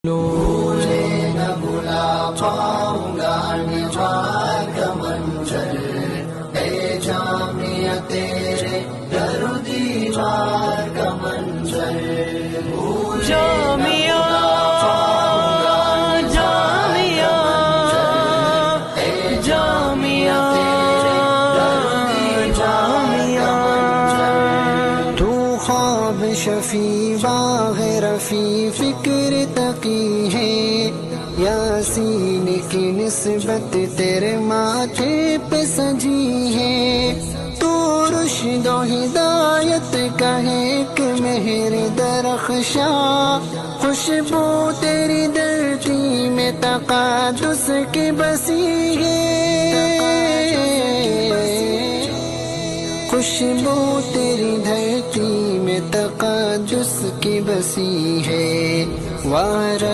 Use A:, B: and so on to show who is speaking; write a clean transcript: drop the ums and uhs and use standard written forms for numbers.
A: بھولے نہ بھلا پاؤں گا نبھا کا منظر، اے جامعہ تیرے در و دیوار کا منظر،
B: جامعہ
A: شفیع باغ رفیع فکر تقی ہے، یاسین کی نسبت تیرے ماتھے پہ سجی ہے، تو رشد و ہدایت کا ہے ایک مہر درخشاں، خوشبو تیری دھرتی میں تقدس کی بسی ہے، خوشبو تیری دھرتی میں تقدس کی بسی ہے،